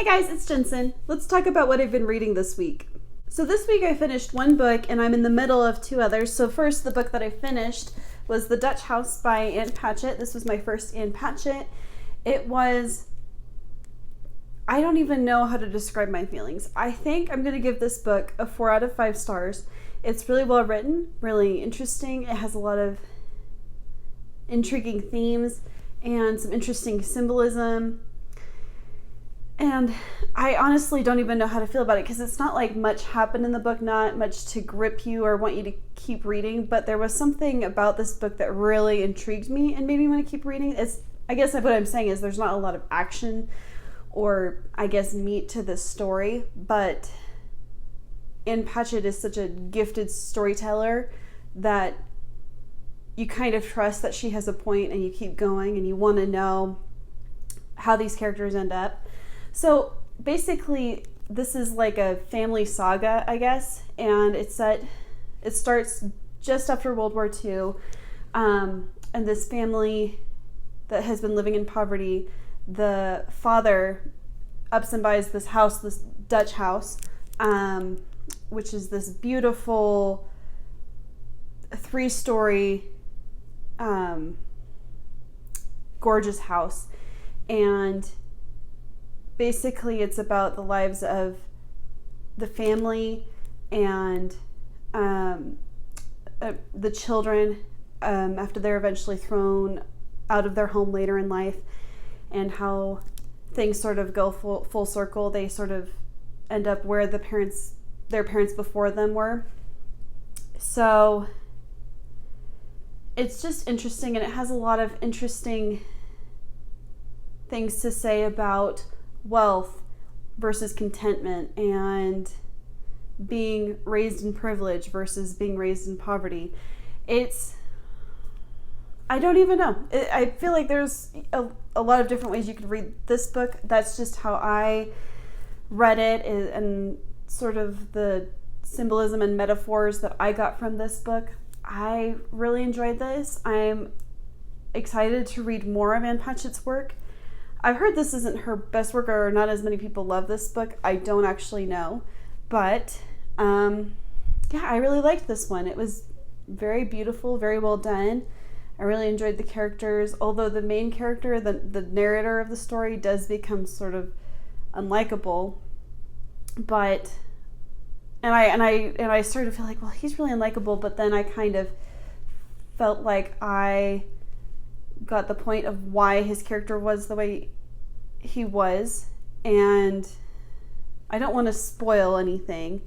Hi guys, it's Jensen. Let's talk about what I've been reading this week. So this week I finished one book and I'm in the middle of two others. So first, the book that I finished was The Dutch House by Ann Patchett. This was my first Ann Patchett. I don't even know how to describe my feelings. I think I'm going to give this book a 4 out of 5 stars. It's really well written, really interesting. It has a lot of intriguing themes and some interesting symbolism. And I honestly don't even know how to feel about it because it's not like much happened in the book, not much to grip you or want you to keep reading, but there was something about this book that really intrigued me and made me want to keep reading. I guess what I'm saying is there's not a lot of action or I guess meat to this story, but Ann Patchett is such a gifted storyteller that you kind of trust that she has a point and you keep going and you want to know how these characters end up. So basically, this is like a family saga, I guess, and it starts just after World War II, and this family that has been living in poverty, the father ups and buys this house, this Dutch house, which is this beautiful 3-story, gorgeous house, and basically, it's about the lives of the family and the children after they're eventually thrown out of their home later in life, and how things sort of go full circle. They sort of end up where their parents before them were. So it's just interesting, and it has a lot of interesting things to say about wealth versus contentment and being raised in privilege versus being raised in poverty. I don't even know. I feel like there's a lot of different ways you could read this book. That's just how I read it, and sort of the symbolism and metaphors that I got from this book. I really enjoyed this. I'm excited to read more of Ann Patchett's work. I've heard this isn't her best work, or not as many people love this book. I don't actually know. But, I really liked this one. It was very beautiful, very well done. I really enjoyed the characters, although the main character, the narrator of the story, does become sort of unlikable. But, and I started to feel like, well, he's really unlikable, but then I kind of felt like I got the point of why his character was the way he was, and I don't want to spoil anything,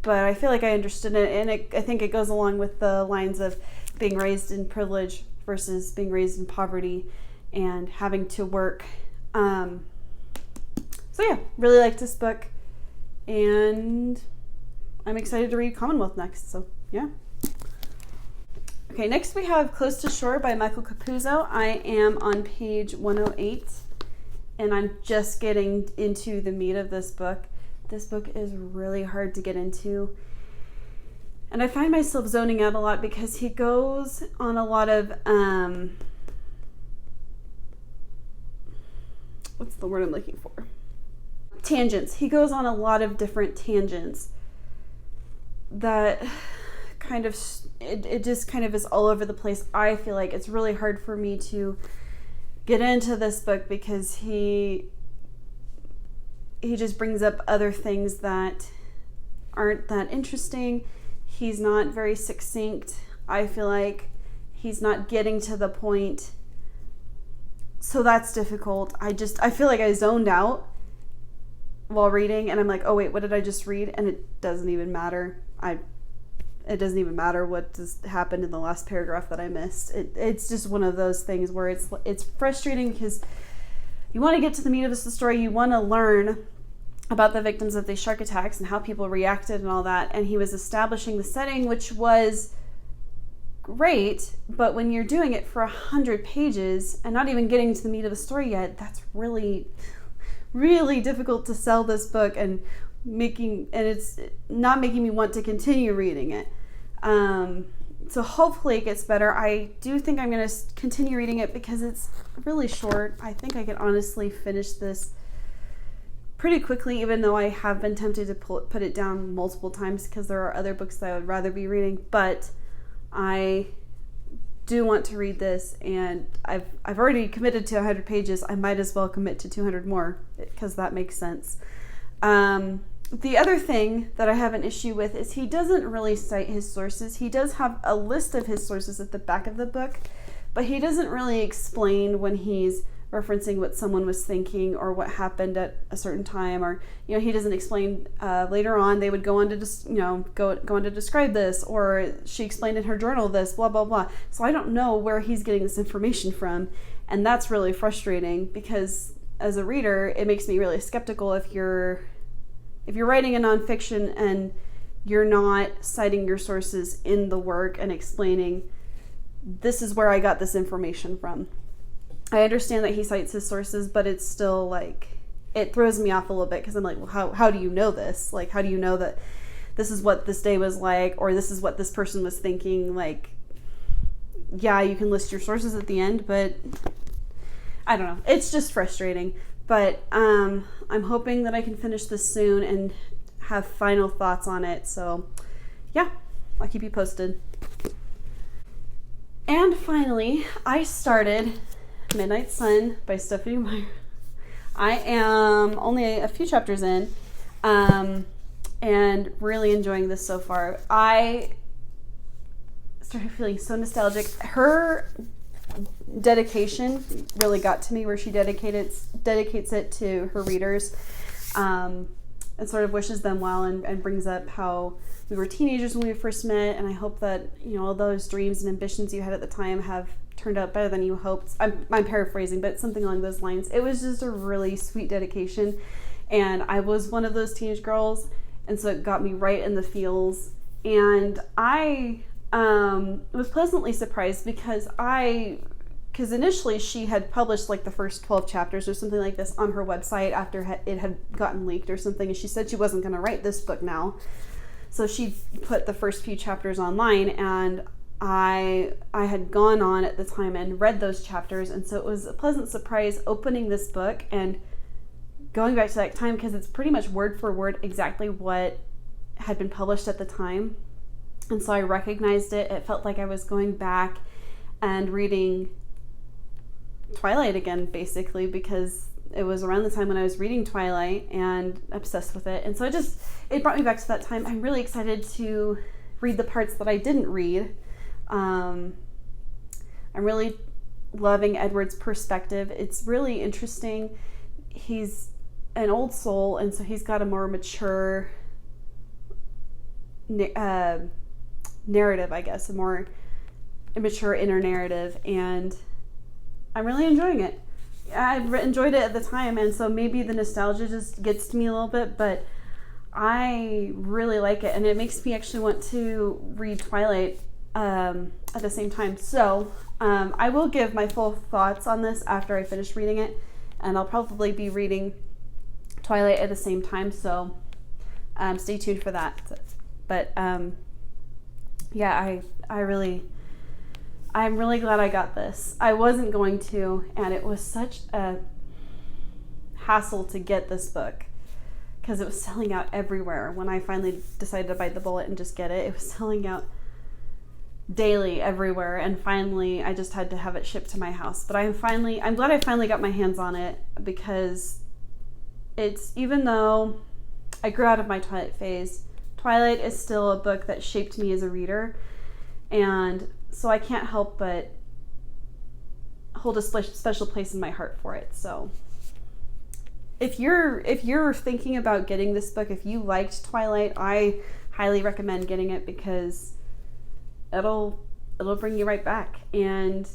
but I feel like I understood it, and I think it goes along with the lines of being raised in privilege versus being raised in poverty and having to work. Really liked this book, and I'm excited to read Commonwealth next, so yeah. Okay, next we have Close to Shore by Michael Capuzzo. I am on page 108, and I'm just getting into the meat of this book. This book is really hard to get into, and I find myself zoning out a lot because he goes on a lot of, what's the word I'm looking for? Tangents. He goes on a lot of different tangents that kind of, it just kind of is all over the place. I feel like it's really hard for me to get into this book because he just brings up other things that aren't that interesting. He's not very succinct. I feel like he's not getting to the point. So that's difficult. I feel like I zoned out while reading, and I'm like, oh wait, what did I just read? And it doesn't even matter. It doesn't even matter what just happened in the last paragraph that I missed. It's just one of those things where it's frustrating because you want to get to the meat of the story. You want to learn about the victims of these shark attacks and how people reacted and all that. And he was establishing the setting, which was great. But when you're doing it for 100 pages and not even getting to the meat of the story yet, that's really, really difficult to sell this book and it's not making me want to continue reading it. So hopefully it gets better. I do think I'm going to continue reading it because it's really short. I think I could honestly finish this pretty quickly, even though I have been tempted to put it down multiple times because there are other books that I would rather be reading. But I do want to read this, and I've already committed to 100 pages. I might as well commit to 200 more because that makes sense. The other thing that I have an issue with is he doesn't really cite his sources. He does have a list of his sources at the back of the book, but he doesn't really explain when he's referencing what someone was thinking or what happened at a certain time, or he doesn't explain later on they would go on to go on to describe this, or she explained in her journal this, blah blah blah. So I don't know where he's getting this information from, and that's really frustrating because as a reader it makes me really skeptical if you're writing a nonfiction and you're not citing your sources in the work and explaining this is where I got this information from. I understand that he cites his sources, but it's still like, it throws me off a little bit because I'm like, well, how do you know this? Like, how do you know that this is what this day was like, or this is what this person was thinking? Like, yeah, you can list your sources at the end, but I don't know. It's just frustrating. But I'm hoping that I can finish this soon and have final thoughts on it. So yeah, I'll keep you posted. And finally, I started Midnight Sun by Stephenie Meyer. I am only a few chapters in, and really enjoying this so far. I started feeling so nostalgic. Her dedication really got to me, where she dedicates it to her readers, and sort of wishes them well, and brings up how we were teenagers when we first met, and I hope that all those dreams and ambitions you had at the time have turned out better than you hoped. I'm paraphrasing, but something along those lines. It was just a really sweet dedication, and I was one of those teenage girls, and so it got me right in the feels. And I was pleasantly surprised because initially she had published like the first 12 chapters or something like this on her website after it had gotten leaked or something, and she said she wasn't going to write this book now, so she put the first few chapters online, and I had gone on at the time and read those chapters, and so it was a pleasant surprise opening this book and going back to that time, because it's pretty much word for word exactly what had been published at the time. And so I recognized it. It felt like I was going back and reading Twilight again, basically, because it was around the time when I was reading Twilight and obsessed with it. And so it brought me back to that time. I'm really excited to read the parts that I didn't read. I'm really loving Edward's perspective. It's really interesting. He's an old soul, and so he's got a more mature narrative, I guess, a more immature inner narrative, and I'm really enjoying it. I enjoyed it at the time, and so maybe the nostalgia just gets to me a little bit, but I really like it, and it makes me actually want to read Twilight at the same time. So I will give my full thoughts on this after I finish reading it, and I'll probably be reading Twilight at the same time, so stay tuned for that. But yeah, I'm really glad I got this. I wasn't going to, and it was such a hassle to get this book because it was selling out everywhere. When I finally decided to bite the bullet and just get it, it was selling out daily everywhere, and finally I just had to have it shipped to my house. But I'm glad I finally got my hands on it, because even though I grew out of my Twilight phase, Twilight is still a book that shaped me as a reader, and so I can't help but hold a special place in my heart for it. So if you're thinking about getting this book, if you liked Twilight, I highly recommend getting it, because it'll bring you right back. And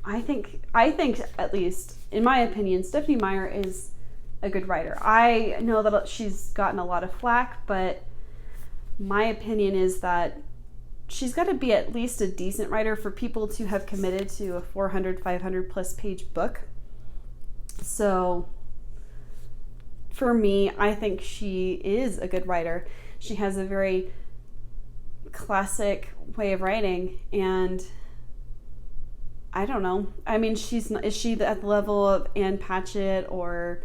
I think at least in my opinion, Stephenie Meyer is a good writer. I know that she's gotten a lot of flack, but my opinion is that she's got to be at least a decent writer for people to have committed to a 500 plus page book. So for me, I think she is a good writer. She has a very classic way of writing, and I don't know. I mean, is she at the level of Ann Patchett or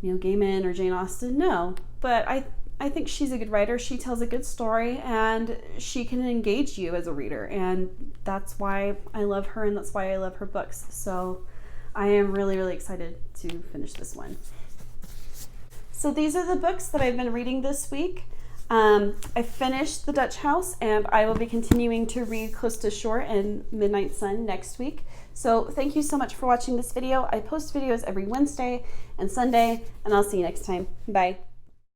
Neil Gaiman or Jane Austen. No, but I think she's a good writer. She tells a good story, and she can engage you as a reader, and that's why I love her, and that's why I love her books. So I am really, really excited to finish this one. So these are the books that I've been reading this week. I finished The Dutch House, and I will be continuing to read Close to Shore and Midnight Sun next week. So thank you so much for watching this video. I post videos every Wednesday and Sunday, and I'll see you next time. Bye.